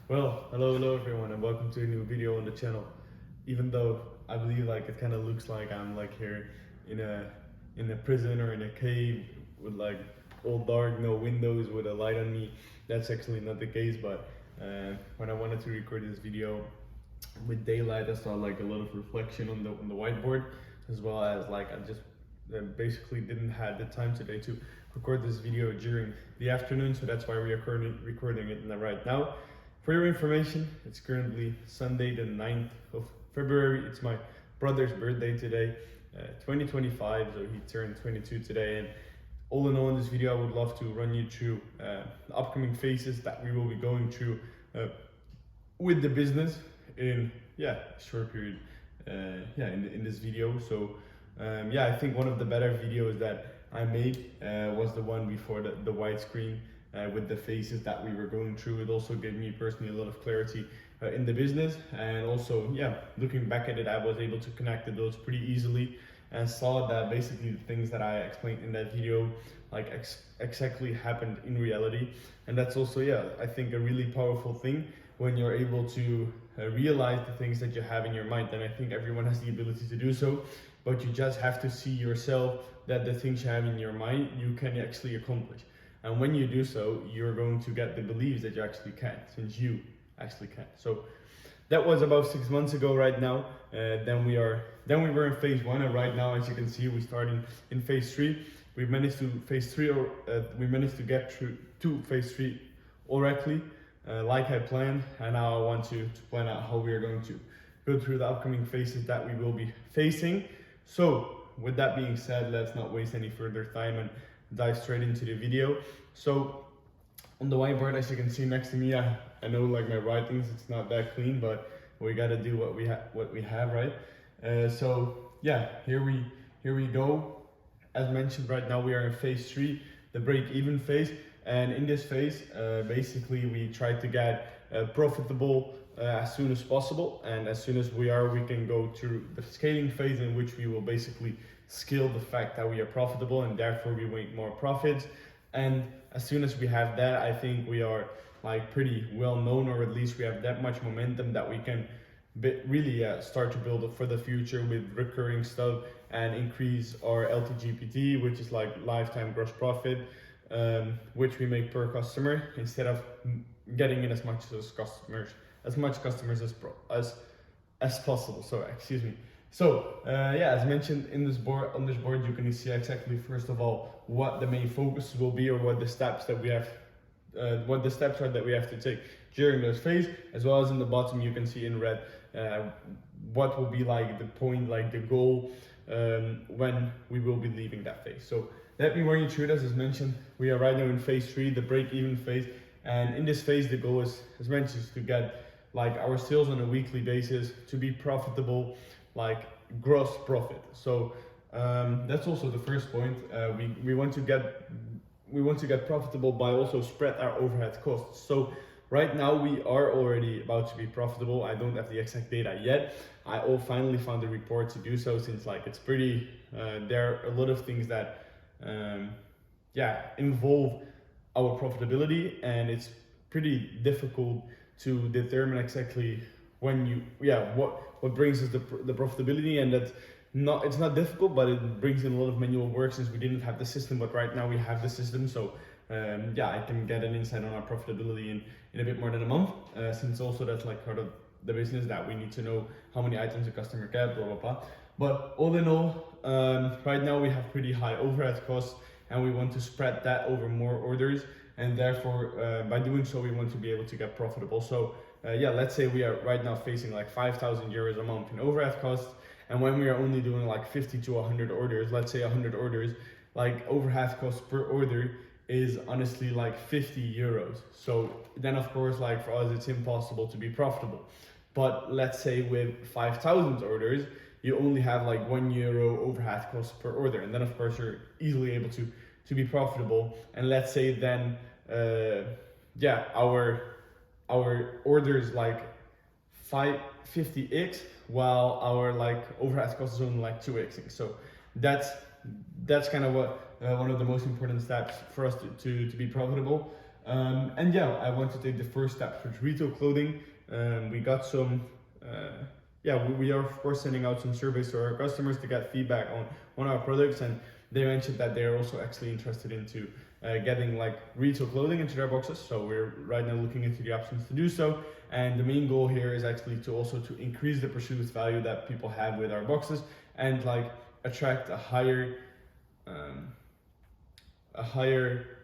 Well, hello everyone, and welcome to a new video on the channel. Even though I believe like it kind of looks like I'm like here in a prison or in a cave with like all dark, no windows, with a light on me, that's actually not the case. But when I wanted to record this video with daylight, I saw like a lot of reflection on the whiteboard, as well as like I just basically didn't have the time today to record this video during the afternoon, so that's why we are recording it right now. For your information, it's currently Sunday the 9th of February. It's my brother's birthday today, 2025, so he turned 22 today. And all in all, in this video I would love to run you through the upcoming phases that we will be going through with the business in a short period in this video. So I think one of the better videos that I made was the one before the widescreen with the phases that we were going through. It also gave me personally a lot of clarity in the business, and also looking back at it, I was able to connect the dots pretty easily and saw that basically the things that I explained in that video like exactly happened in reality. And that's also I think a really powerful thing when you're able to realize the things that you have in your mind. And I think everyone has the ability to do so, but you just have to see yourself that the things you have in your mind you can actually accomplish. And when you do so, you're going to get the beliefs that you actually can, since you actually can. So that was about 6 months ago right now. Then we were in phase 1, and right now, as you can see, we started in phase 3. We managed to we managed to get through to phase 3 already, like I planned. And now I want to plan out how we are going to go through the upcoming phases that we will be facing. So with that being said, let's not waste any further time and dive straight into the video. So on the whiteboard, as you can see next to me, I know like my writings, it's not that clean, but we gotta do what we have, right? Here we go. As mentioned, right now we are in phase 3, the break-even phase. And in this phase, basically we try to get profitable as soon as possible. And as soon as we can go to the scaling phase, in which we will basically scale the fact that we are profitable, and therefore we make more profits. And as soon as we have that, I think we are like pretty well known, or at least we have that much momentum that we can really start to build up for the future with recurring stuff and increase our LTGPT, which is like lifetime gross profit, which we make per customer, instead of getting in as much customers as possible. So excuse me. So as mentioned on this board, you can see exactly, first of all, what the main focus will be, or what the steps that we have, what the steps are that we have to take during those phase, as well as in the bottom you can see in red what will be like the point, like the goal, when we will be leaving that phase. So let me run you through this. As mentioned, we are right now in phase 3, the break-even phase, and in this phase the goal is, as mentioned, to get like our sales on a weekly basis to be profitable, like gross profit. So that's also the first point. We want to get profitable by also spread our overhead costs. So right now we are already about to be profitable. I don't have the exact data yet. I finally found the report to do so, since like it's pretty there are a lot of things that involve our profitability, and it's pretty difficult to determine exactly when what brings us the profitability. And it's not difficult, but it brings in a lot of manual work, since we didn't have the system. But right now we have the system, so I can get an insight on our profitability in a bit more than a month, since also that's like part of the business, that we need to know how many items a customer gets, blah blah blah. But all in all, right now we have pretty high overhead costs, and we want to spread that over more orders, and therefore by doing so we want to be able to get profitable. So let's say we are right now facing like 5,000 euros a month in overhead costs, and when we are only doing like 50 to 100 orders, let's say 100 orders, like overhead costs per order is honestly like 50 euros. So then of course, like for us, it's impossible to be profitable. But let's say with 5,000 orders, you only have like €1 overhead cost per order, and then of course you're easily able to be profitable. And let's say then our orders like 50x, while our like overhead cost is only like 2x. So that's kind of what one of the most important steps for us to be profitable. And yeah, I want to take the first steps with retail clothing. We got some, we are of course sending out some surveys to our customers to get feedback on our products, and they mentioned that they're also actually interested into getting like retail clothing into their boxes. So we're right now looking into the options to do so. And the main goal here is actually to also to increase the perceived value that people have with our boxes, and like attract a higher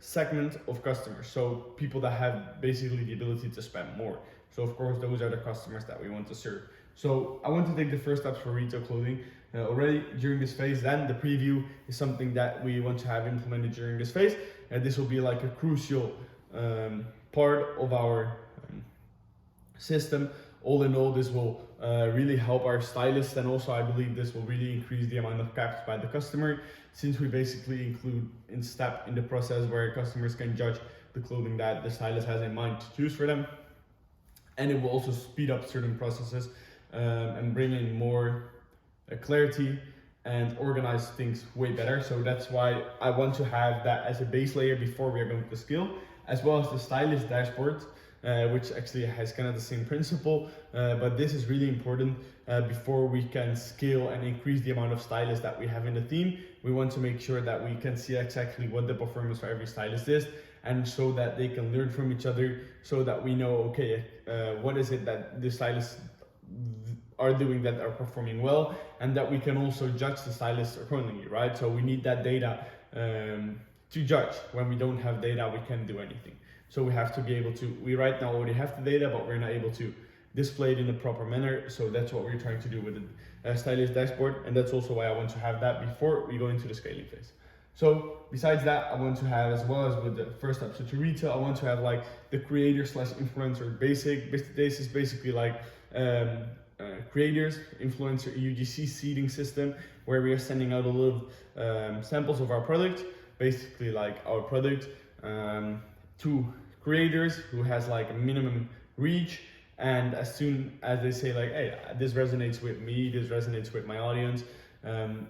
segment of customers, so people that have basically the ability to spend more. So of course those are the customers that we want to serve. So I want to take the first steps for retail clothing already during this phase. Then the preview is something that we want to have implemented during this phase, and this will be like a crucial part of our system. All in all, this will really help our stylists, and also I believe this will really increase the amount of caps by the customer, since we basically include in step in the process where customers can judge the clothing that the stylist has in mind to choose for them. And it will also speed up certain processes and bring in more clarity and organize things way better. So that's why I want to have that as a base layer before we are going to scale, as well as the stylist dashboard, which actually has kind of the same principle, but this is really important before we can scale and increase the amount of stylists that we have in the team. We want to make sure that we can see exactly what the performance for every stylist is, and so that they can learn from each other, so that we know, okay, what is it that the stylists are doing that are performing well, and that we can also judge the stylists accordingly, right? So we need that data to judge. When we don't have data, we can't do anything. So we have to be able to, we right now already have the data, but we're not able to display it in a proper manner. So that's what we're trying to do with the stylist dashboard. And that's also why I want to have that before we go into the scaling phase. So besides that, I want to have, as well as with the first step to retail, I want to have like the creator slash influencer basic. This is basically like creators, influencer, UGC seeding system, where we are sending out a lot of samples of our product, basically like our product, to creators who has like a minimum reach. And as soon as they say like, hey, this resonates with me, this resonates with my audience,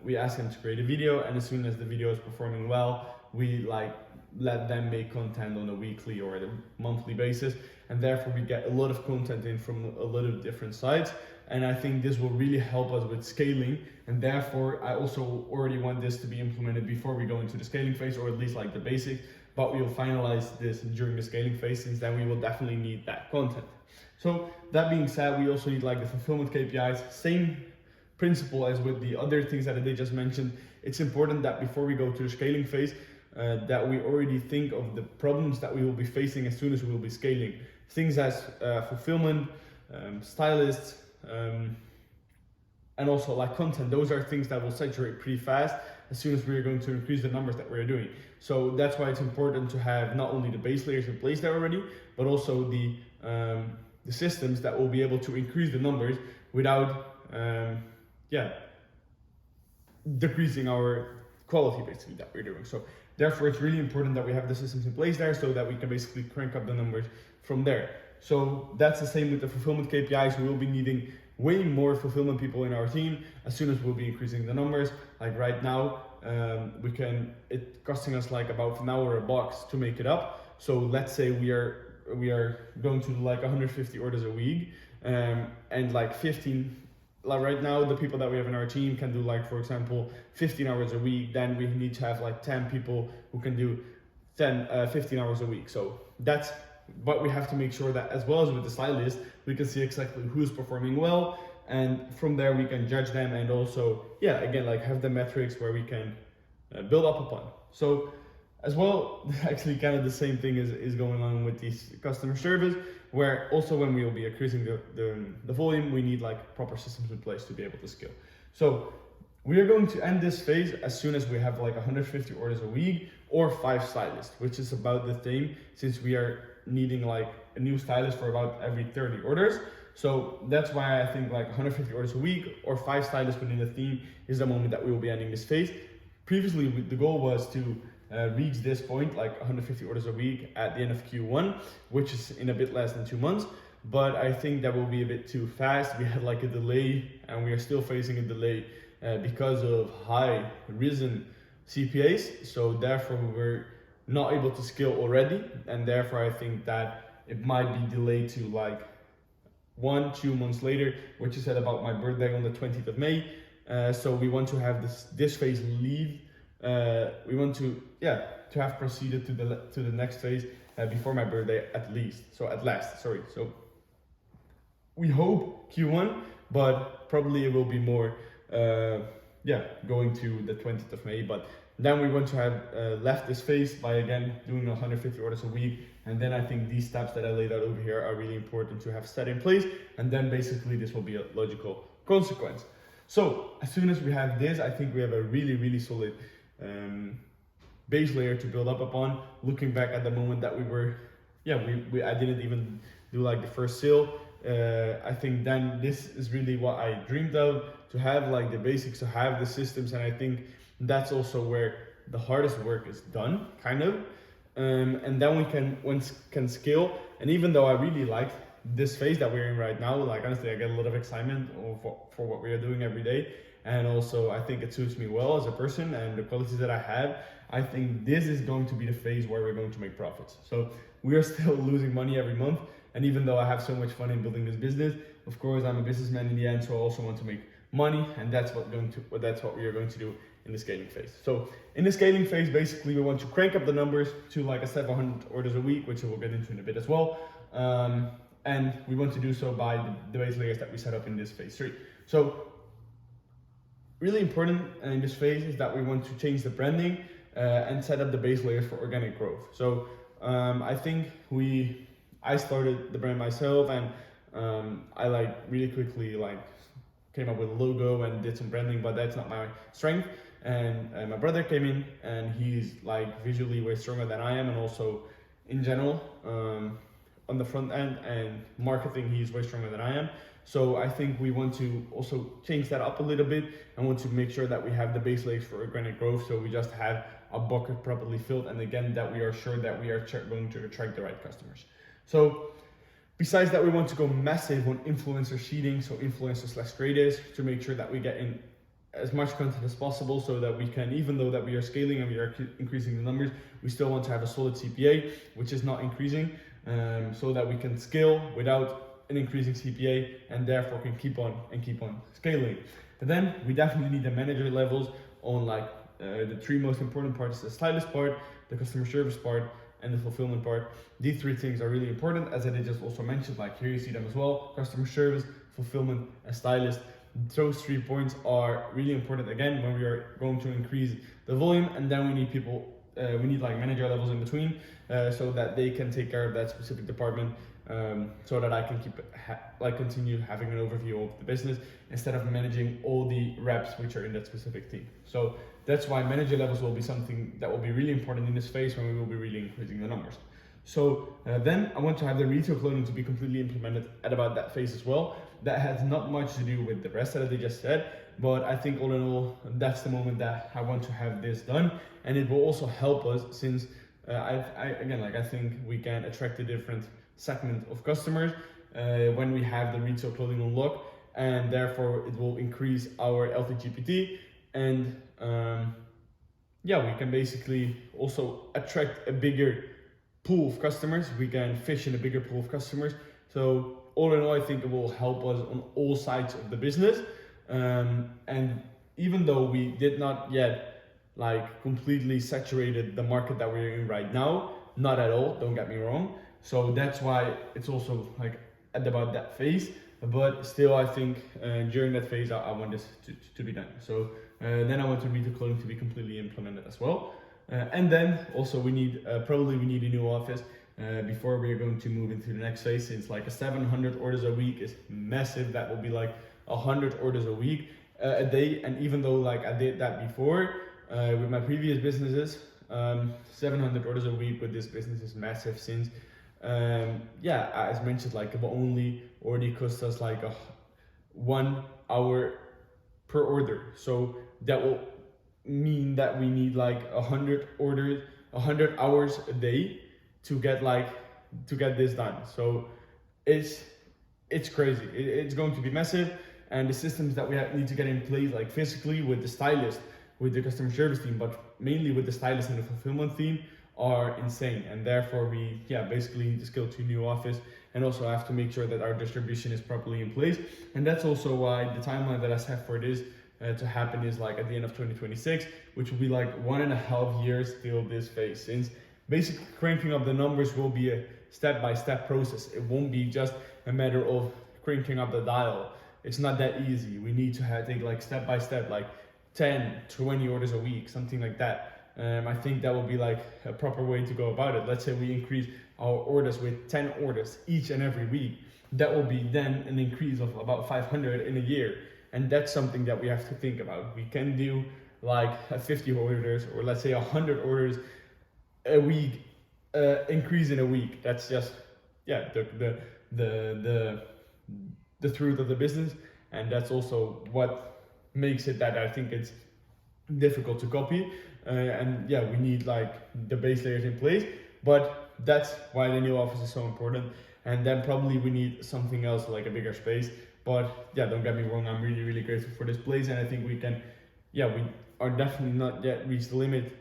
we ask them to create a video, and as soon as the video is performing well, we like let them make content on a weekly or a monthly basis, and therefore we get a lot of content in from a lot of different sites. And I think this will really help us with scaling, and therefore I also already want this to be implemented before we go into the scaling phase, or at least like the basics, but we will finalize this during the scaling phase, since then we will definitely need that content. So that being said, we also need like the fulfillment KPIs, same principle as with the other things that I just mentioned. It's important that before we go to the scaling phase, that we already think of the problems that we will be facing as soon as we will be scaling. Things as fulfillment, stylists, and also like content. Those are things that will saturate pretty fast as soon as we're going to increase the numbers that we're doing. So that's why it's important to have not only the base layers in place there already, but also the systems that will be able to increase the numbers without decreasing our quality basically that we're doing. So therefore it's really important that we have the systems in place there, so that we can basically crank up the numbers from there. So that's the same with the fulfillment KPIs. We will be needing way more fulfillment people in our team as soon as we'll be increasing the numbers. Like right now, it's costing us like about an hour a box to make it up. So let's say we are going to do like 150 orders a week, and like 15, like right now the people that we have in our team can do like, for example, 15 hours a week. Then we need to have like 10 people who can do 15 hours a week. So that's, but we have to make sure that, as well as with the stylist, we can see exactly who's performing well, and from there we can judge them, and also again like have the metrics where we can build up upon. So as well, actually kind of the same thing is going on with these customer service, where also when we will be increasing the volume, we need like proper systems in place to be able to scale. So we are going to end this phase as soon as we have like 150 orders a week or 5 stylists, which is about the same, since we are needing like a new stylist for about every 30 orders. So that's why I think like 150 orders a week or 5 stylists within the team is the moment that we will be ending this phase. Previously, the goal was to reach this point, like 150 orders a week at the end of Q1, which is in a bit less than 2 months. But I think that will be a bit too fast. We had like a delay, and we are still facing a delay because of high risen CPAs. So therefore we're not able to scale already, and therefore I think that it might be delayed to like 1-2 months later, which you said about my birthday on the 20th of May. So we want to have this phase leave. We want to have proceeded to the next phase before my birthday at last. So we hope Q1, but probably it will be more going to the 20th of May. But then we want to have left this phase by again doing 150 orders a week. And then I think these steps that I laid out over here are really important to have set in place. And then basically this will be a logical consequence. So as soon as we have this, I think we have a really, really solid base layer to build up upon. Looking back at the moment that we were, I didn't even do like the first sale. I think then this is really what I dreamed of, to have like the basics, to have the systems. And I think that's also where the hardest work is done, kind of. And then we can scale. And even though I really like this phase that we're in right now, like honestly, I get a lot of excitement for what we are doing every day. And also I think it suits me well as a person and the qualities that I have. I think this is going to be the phase where we're going to make profits. So we are still losing money every month. And even though I have so much fun in building this business, of course I'm a businessman in the end, so I also want to make money, and that's what we are going to do in the scaling phase. So in the scaling phase, basically we want to crank up the numbers to like a 700 orders a week, which we'll get into in a bit as well. And we want to do so by the base layers that we set up in this phase 3. So really important in this phase is that we want to change the branding and set up the base layers for organic growth. So I think I started the brand myself, and I like really quickly like came up with a logo and did some branding, but that's not my strength. And my brother came in, and he's like visually way stronger than I am, and also in general on the front end and marketing, he's way stronger than I am. So I think we want to also change that up a little bit and want to make sure that we have the base layers for organic growth, so we just have a bucket properly filled, and again that we are sure that we are going to attract the right customers. So besides that, we want to go massive on influencer seeding, so influencers/creators, to make sure that we get in as much content as possible, so that we can, even though that we are scaling and we are increasing the numbers, we still want to have a solid CPA, which is not increasing, so that we can scale without an increasing CPA, and therefore can keep on scaling. And then we definitely need the manager levels on like the 3 most important parts: the stylist part, the customer service part, and the fulfillment part. These 3 things are really important, as I just also mentioned, like here you see them as well: customer service, fulfillment, and stylist. Those 3 points are really important again when we are going to increase the volume, and then we need people, we need like manager levels in between, so that they can take care of that specific department, so that I can continue having an overview of the business instead of managing all the reps which are in that specific team. So that's why manager levels will be something that will be really important in this phase, when we will be really increasing the numbers. So then I want to have the retail clothing to be completely implemented at about that phase as well. That has not much to do with the rest that I just said, but I think all in all, that's the moment that I want to have this done. And it will also help us, since I think we can attract a different segment of customers when we have the retail clothing on lock, and therefore it will increase our LTGPT, and we can basically also attract a bigger pool of customers. We can fish in a bigger pool of customers. So all in all, I think it will help us on all sides of the business. And even though we did not yet like completely saturated the market that we're in right now, not at all, don't get me wrong. So that's why it's also like at about that phase, but still I think during that phase I want this to be done. So then I want the retail clothing to be completely implemented as well. And then also we need probably a new office before we are going to move into the next phase, since like a 700 orders a week is massive. That will be like 100 orders a week a day. And even though like I did that before with my previous businesses, 700 orders a week with this business is massive, since as mentioned, like it will only already cost us like 1 hour per order. So that will mean that we need like 100 hours a day to get this done. So it's crazy. It's going to be massive, and the systems that we need to get in place, like physically with the stylist, with the customer service team, but mainly with the stylist and the fulfillment team, are insane, and therefore we basically need to scale to a new office, and also have to make sure that our distribution is properly in place. And that's also why the timeline that I set for this to happen is like at the end of 2026, which will be like 1.5 years till this phase, since basically cranking up the numbers will be a step-by-step process. It won't be just a matter of cranking up the dial. It's not that easy. We need to take like step by step, like 10, 20 orders a week, something like that. I think that will be like a proper way to go about it. Let's say we increase our orders with 10 orders each and every week. That will be then an increase of about 500 in a year. And that's something that we have to think about. We can do like 50 orders, or let's say 100 orders a week, increase in a week. That's just the truth of the business, and that's also what makes it that I think it's difficult to copy. And we need like the base layers in place, but that's why the new office is so important. And then probably we need something else, like a bigger space. But don't get me wrong, I'm really grateful for this place, and I think we can, we are definitely not yet reached the limit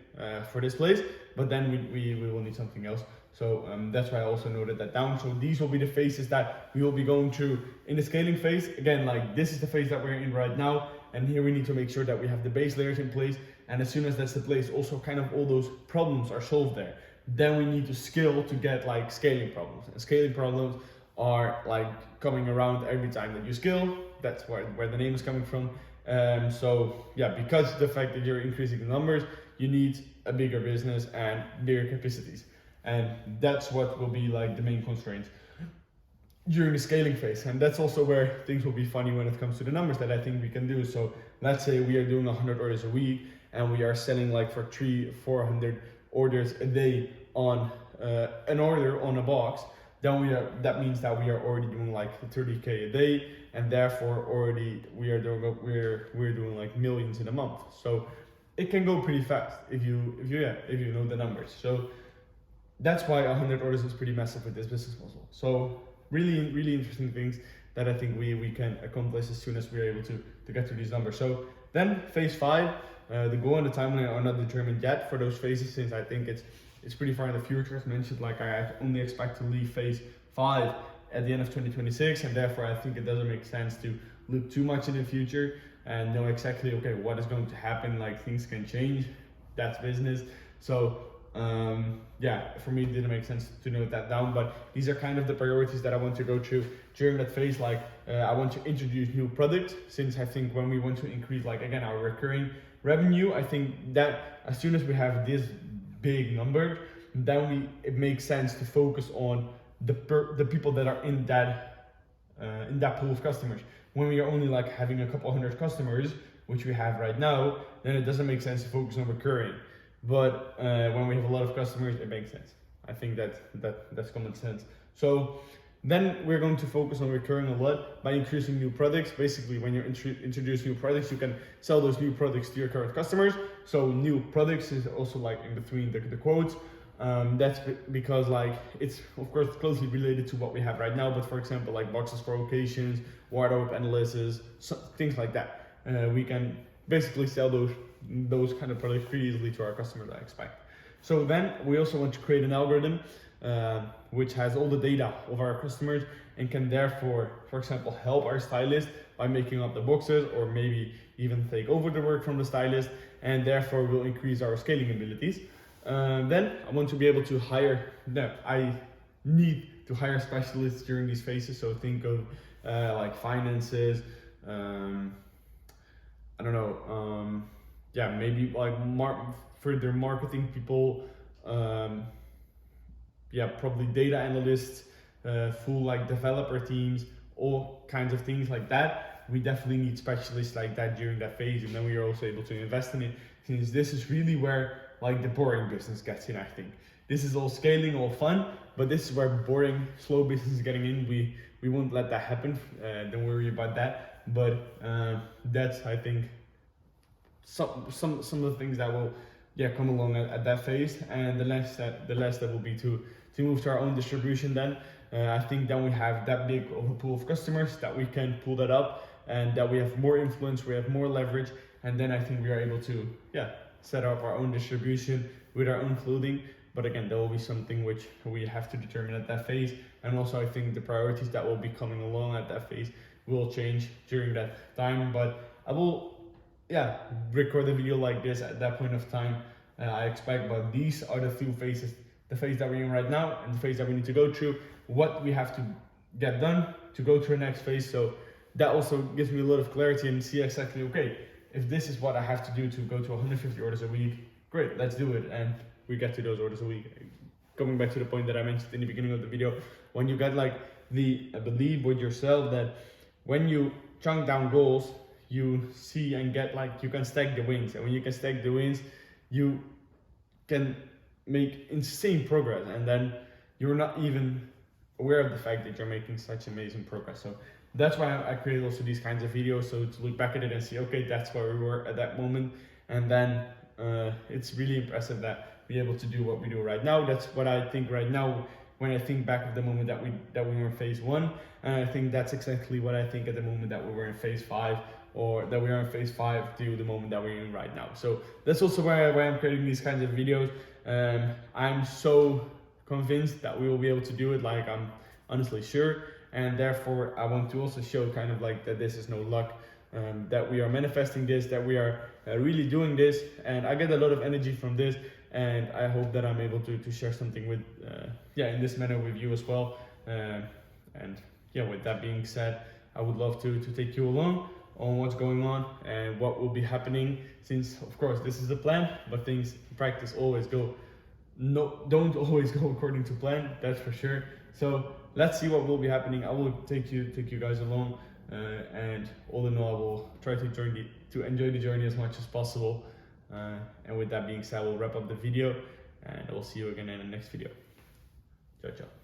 for this place, but then we will need something else. So that's why I also noted that down. So these will be the phases that we will be going through in the scaling phase. Again, like this is the phase that we're in right now, and here we need to make sure that we have the base layers in place. And as soon as that's the place, also kind of all those problems are solved there. Then we need to scale to get like scaling problems. And scaling problems are like coming around every time that you scale. That's where the name is coming from. Because the fact that you're increasing the numbers, you need a bigger business and bigger capacities. And that's what will be like the main constraints during the scaling phase. And that's also where things will be funny when it comes to the numbers that I think we can do. So let's say we are doing 100 orders a week, and we are selling like for 300-400 orders a day on an order on a box. Then that means that we are already doing like 30K a day, and therefore already we're doing like millions in a month. So it can go pretty fast if you know the numbers. So that's why 100 orders is pretty massive with this business model. So really interesting things that I think we can accomplish as soon as we're able to get to these numbers. So then phase 5, the goal and the timeline are not determined yet for those phases, since I think it's pretty far in the future. As mentioned, like I only expect to leave phase 5 at the end of 2026, and therefore I think it doesn't make sense to look too much in the future and know exactly what is going to happen. Like things can change, that's business. So for me it didn't make sense to note that down, but these are kind of the priorities that I want to go through during that phase. Like I want to introduce new products, since I think when we want to increase like again our recurring revenue, I think that as soon as we have this big number, then it makes sense to focus on the people that are in that pool of customers. When we are only like having a couple hundred customers, which we have right now, then it doesn't make sense to focus on recurring. But when we have a lot of customers, it makes sense. I think that's common sense. So then we're going to focus on recurring a lot by increasing new products. Basically, when you introduce new products, you can sell those new products to your current customers. So new products is also like in between the quotes. That's because like it's of course closely related to what we have right now. But for example, like boxes for occasions, wardrobe analysis, things like that. We can basically sell those kind of products pretty easily to our customers, I expect. So then we also want to create an algorithm which has all the data of our customers and can therefore, for example, help our stylist by making up the boxes, or maybe even take over the work from the stylist, and therefore will increase our scaling abilities. Then I want to be able to hire, I need to hire specialists during these phases. So think of like finances, I don't know, maybe like further marketing people, probably data analysts, full like developer teams, all kinds of things like that. We definitely need specialists like that during that phase, and then we are also able to invest in it, since this is really where like the boring business gets in. I think this is all scaling, all fun, but this is where boring, slow business is getting in. We won't let that happen. Don't worry about that. But that's, I think, some of the things that will come along at that phase. And the last step will be to move to our own distribution. Then I think then we have that big of a pool of customers that we can pull that up, and that we have more influence, we have more leverage, and then I think we are able to set up our own distribution with our own clothing. But again, there will be something which we have to determine at that phase. And also I think the priorities that will be coming along at that phase will change during that time. But I will, yeah, record the video like this at that point of time. I expect, but these are the two phases, the phase that we're in right now and the phase that we need to go through, what we have to get done to go to the next phase. So that also gives me a lot of clarity and see exactly, okay, if this is what I have to do to go to 150 orders a week, great, let's do it. And we get to those orders a week. Coming back to the point that I mentioned in the beginning of the video, when you get like the belief with yourself that when you chunk down goals, you see and get like, you can stack the wins. And when you can stack the wins, you can make insane progress. And then you're not even aware of the fact that you're making such amazing progress. So that's why I created also these kinds of videos, so to look back at it and see, okay, that's where we were at that moment. And then it's really impressive that we're able to do what we do right now. That's what I think right now when I think back of the moment that we were in phase 1. And I think that's exactly what I think at the moment that we were in phase 5, or that we are in phase 5 to the moment that we're in right now. So that's also why I'm creating these kinds of videos. I'm so convinced that we will be able to do it, like I'm honestly sure. And therefore I want to also show kind of like that this is no luck, that we are manifesting this, that we are really doing this. And I get a lot of energy from this, and I hope that I'm able to share something with, in this manner with you as well. And yeah, with that being said, I would love to take you along on what's going on and what will be happening, since of course this is the plan, but things in practice don't always go according to plan, that's for sure. So let's see what will be happening. I will take you guys along, and all in all, I will try to enjoy the journey as much as possible. And with that being said, we'll wrap up the video, and I will see you again in the next video. Ciao, ciao.